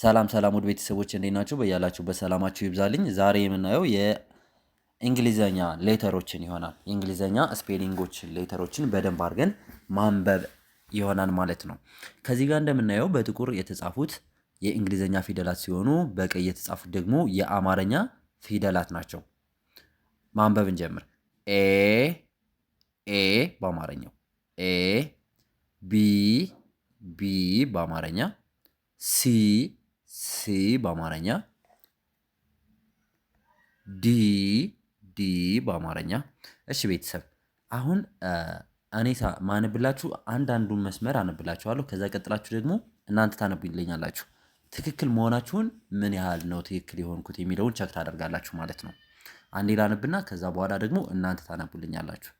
ሰላም ሰላም ውድ ቤተሰቦች እንዴት ናችሁ? በያላችሁበት ሰላማችሁ ይብዛልኝ። ዛሬ የምናየው የእንግሊዘኛ ሌተሮችን ይሆናል። የእንግሊዘኛ ስፔሊንጎችን ሌተሮችን በደንብ አድርገን ማንበብ ይሆናል ማለት ነው። ከዚህ ጋር እንደምናየው በጥቁር የተጻፉት የእንግሊዘኛ ፊደላት ሲሆኑ በቀይ የተጻፉት ደግሞ የአማርኛ ፊደላት ናቸው። ማንበብ እንጀምር። ኤ ኤ በአማርኛው ኤ ቢ ቢ በአማርኛ ሲ ሲ በአማርኛ ዲ ዲ በአማርኛ። እሺ ቤተሰብ አሁን እኔ ማነብላችሁ አንዳንዱን መስመር አነብላችኋለሁ። ከዛ ቀጥላችሁ ደግሞ እናንተ ታነቡልኛላችሁ። ትክክል መሆናችሁን ምን ያህል ነው ትክክል የሆንኩት የሚለውን ቸክ ታደርጋላችሁ ማለት ነው። አንዴ ላነብና ከዛ በኋላ ደግሞ እናንተ ታነቡልኛላችሁ።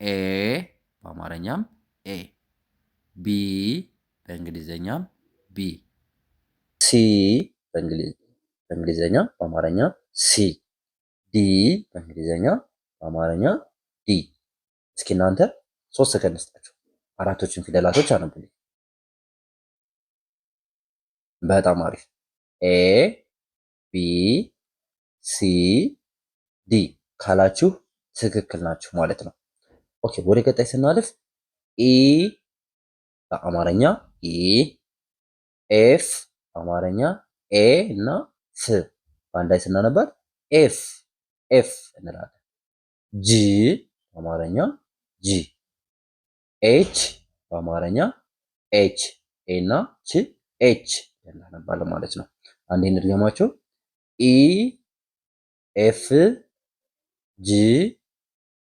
ኤ በአማርኛም ኤ፣ ቢ በእንግሊዘኛም ቢ፣ ሲ በእንግሊዘኛ በአማርኛ ሲ፣ ዲ በእንግሊዘኛ በአማርኛ ዲ። እስኪ እናንተ 3 ሰከንድ ስጣችሁ አራቶችን ፊደላቶች አነቡልኝ። በጣም አሪፍ። ኤ ቢ ሲ ዲ ካላችሁ ትክክል ናችሁ ማለት ነው። ኦኬ ወደ ቀጣይ ስናልፍ ኢ በአማርኛ ኢ፣ ኤፍ በአማርኛ ኤ እና ፍ በአንድ ላይ ስናነባት ኤፍ ኤፍ እንላለን። ጂ በአማርኛ ጂ፣ ኤች በአማርኛ ኤች፣ ኤ እና ች ኤች እናነባለን ማለት ነው። አንዴ እንድገማቸው። ኢ ኤፍ ጂ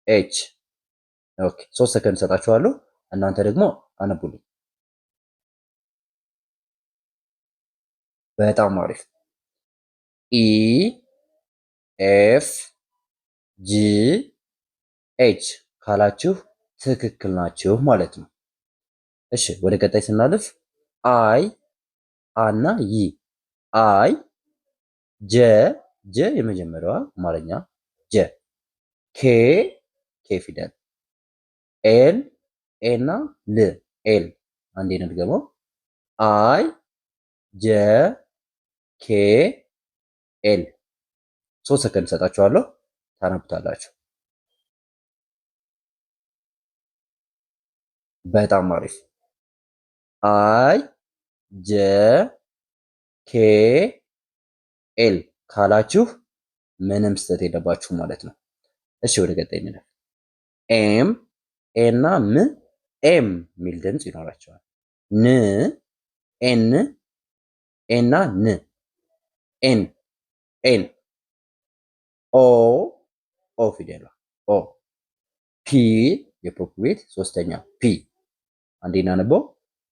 ኤች። ኦኬ 3 ሰከንድ ሰጣችኋለሁ። እናንተ ደግሞ አነቡልኝ። በጣም አሪፍ። ኢ ኤፍ ጂ ኤች ካላችሁ ትክክል ናችሁ ማለት ነው። እሺ ወደ ቀጣይ ስናልፍ አይ አና ይ። አይ ጀ ጀ የመጀመሪያዋ አማርኛ ጀ፣ ኬ ኬ ፊደል፣ ኤል ኤና ል ኤል። አንዴ እንድገመው። አይ ጀ ኬ ኤል። 3 ሰከንድ ሰጣችኋለሁ፣ ታነቡታላችሁ። በጣም አሪፍ። አይ ጀ ኬ ኤል ካላችሁ ምንም ስህተት የለባችሁ ማለት ነው። እሺ ወደ ቀጣይ እንለፍ። ኤም ኤና ም ኤም የሚል ድምፅ ይኖራቸዋል። ን ኤን ኤና ን ኤን ኤን። ኦ ኦ ፊደሏ ኦ። ፒ የፖፕ ቤት ሶስተኛ ፒ። አንዴ እናነበው።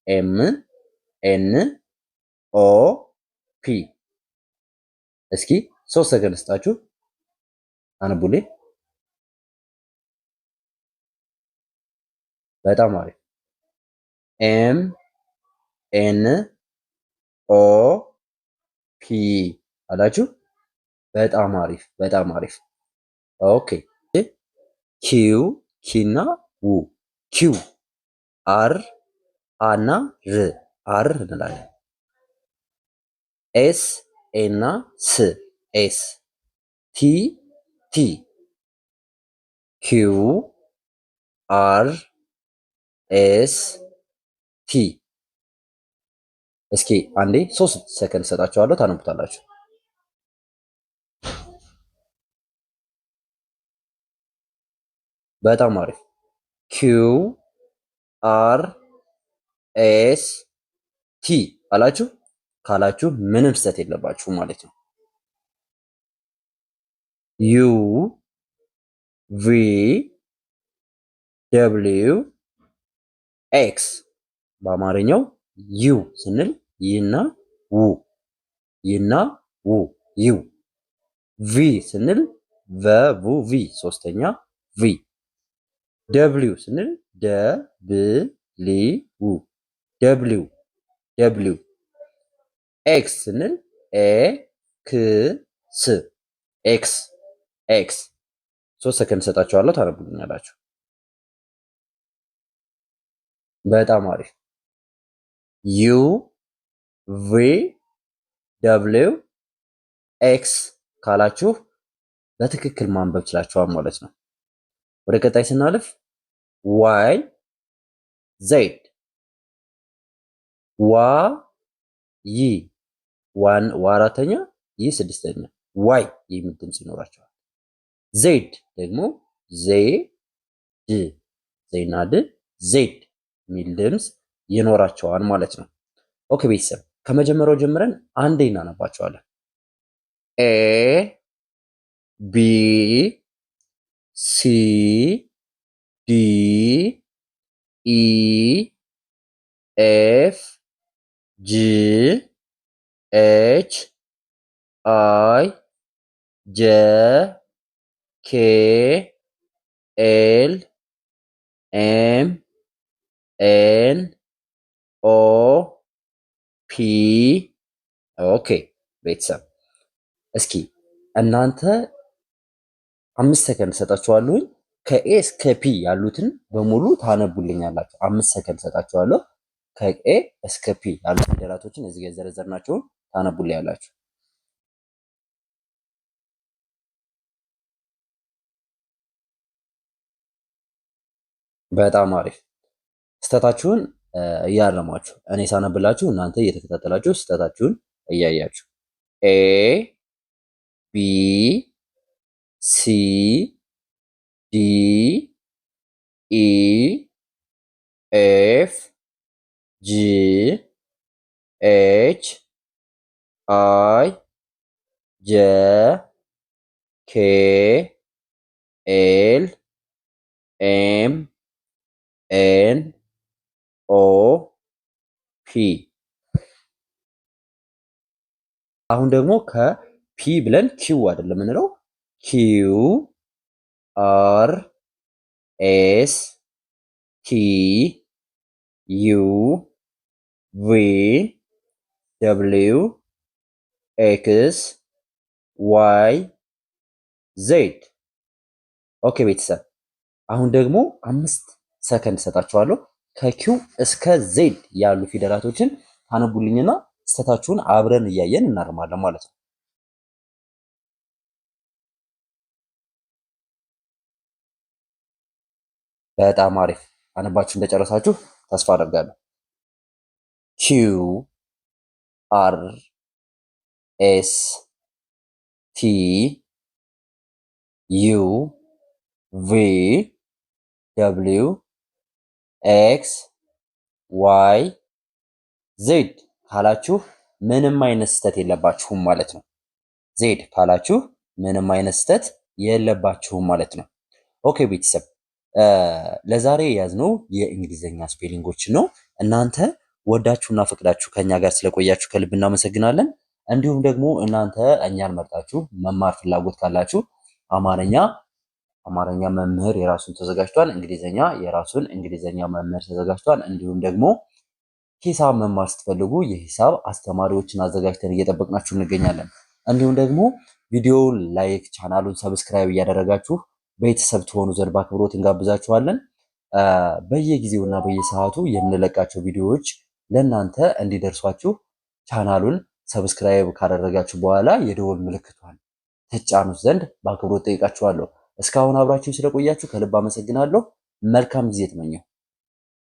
ኤም ኤን ኦ ፒ። እስኪ 3 ሰከንድ ስጣችሁ አነቡልኝ። በጣም አሪፍ። ኤም ኤን ኦ ፒ አላችሁ። በጣም አሪፍ በጣም አሪፍ። ኦኬ ኪው ኪና ው ኪው፣ አር አና ር አር እንላለን። ኤስ ኤና ስ ኤስ፣ ቲ ቲ፣ ኪው አር ኤስ ቲ። እስኪ አንዴ 3 ሰከንድ ሰጣችኋለሁ፣ ታነቡታላችሁ። በጣም አሪፍ። ኪው አር ኤስ ቲ አላችሁ። ካላችሁ ምንም ስህተት የለባችሁ ማለት ነው። ዩ ቪ ደብሊው ኤክስ በአማርኛው ዩ ስንል ይና ው ይና ው ዩ። ቪ ስንል ቨ ቪ ሶስተኛ ቪ። ደብሊው ስንል ደብሊው ደብሊው ደብሊው። ኤክስ ስንል ኤክስ ኤክስ ኤክስ። 3 ሰከንድ ሰጣችኋለሁ፣ ታነቡልኛላችሁ። በጣም አሪፍ። ዩ ቪ ደብሊው ኤክስ ካላችሁ በትክክል ማንበብ ችላችኋል ማለት ነው። ወደ ቀጣይ ስናልፍ ዋይ ዜድ ይ አራተኛ ይ ስድስተኛ ዋይ የሚል ድምፅ ይኖራቸዋል። ዜድ ደግሞ ዜና ድ ዜድ የሚል ድምፅ ይኖራቸዋል ማለት ነው። ኦኬ ቤተሰብ ከመጀመሪያው ጀምረን አንዴ እናነባቸዋለን። ኤ ቢ ሲ ዲ ኢ ኤፍ ጂ ኤች አይ ጄ ኬ ኤል ኤም ኤን ኦ ፒ። ኦኬ ቤተሰብ እስኪ እናንተ 5 ሰከንድ ሰጣችኋለሁኝ። ከኤ እስከ ፒ ያሉትን በሙሉ ታነቡልኛላችሁ። 5 ሰከንድ ሰጣችኋለሁ። ከኤ እስከ ፒ ያሉት ፊደላቶችን እዚህ ጋር የዘረዘርናቸውን ታነቡልኛላችሁ። በጣም አሪፍ። ስህተታችሁን እያረማችሁ እኔ ሳነብላችሁ እናንተ እየተከታተላችሁ ስህተታችሁን እያያችሁ ኤ ቢ ሲ ዲ ኢ ኤፍ ጂ ኤች አይ ጄ ኬ ኤል ኤም ኤን ኦ ፒ። አሁን ደግሞ ከፒ ብለን ኪው አይደለም የምንለው ኪው አር ኤስ ቲ ዩ ቪ ደብሊው ኤክስ ዋይ ዜድ። ኦኬ ቤተሰብ አሁን ደግሞ 5 ሰከንድ ሰጣችኋለሁ። ከኪው እስከ ዜድ ያሉ ፊደላቶችን ታነቡልኝና ስህተታችሁን አብረን እያየን እናርማለን ማለት ነው። በጣም አሪፍ አነባችሁ እንደጨረሳችሁ ተስፋ አደርጋለሁ። ኪው አር ኤስ ቲ ዩ ቪ ደብሊው ኤክስ ዋይ ዜድ ካላችሁ ምንም አይነት ስህተት የለባችሁም ማለት ነው። ዜድ ካላችሁ ምንም አይነት ስህተት የለባችሁም ማለት ነው። ኦኬ ቤተሰብ ለዛሬ የያዝነው የእንግሊዝኛ ስፔሊንጎችን ነው። እናንተ ወዳችሁና ፈቅዳችሁ ከኛ ጋር ስለቆያችሁ ከልብ እናመሰግናለን። እንዲሁም ደግሞ እናንተ እኛን መርጣችሁ መማር ፍላጎት ካላችሁ አማርኛ መምህር የራሱን ተዘጋጅቷል። እንግሊዝኛ የራሱን እንግሊዝኛ መምህር ተዘጋጅቷል። እንዲሁም ደግሞ ሂሳብ መማር ስትፈልጉ የሂሳብ አስተማሪዎችን አዘጋጅተን እየጠበቅናችሁ እንገኛለን። እንዲሁም ደግሞ ቪዲዮውን ላይክ፣ ቻናሉን ሰብስክራይብ እያደረጋችሁ ቤተሰብ ትሆኑ ዘንድ በአክብሮት እንጋብዛችኋለን። በየጊዜውና በየሰዓቱ የምንለቃቸው ቪዲዮዎች ለእናንተ እንዲደርሷችሁ ቻናሉን ሰብስክራይብ ካደረጋችሁ በኋላ የደወል ምልክቷን ተጫኑት ዘንድ በአክብሮት ጠይቃችኋለሁ። እስካሁን አብራችሁ ስለቆያችሁ ከልብ አመሰግናለሁ። መልካም ጊዜ ተመኘሁ።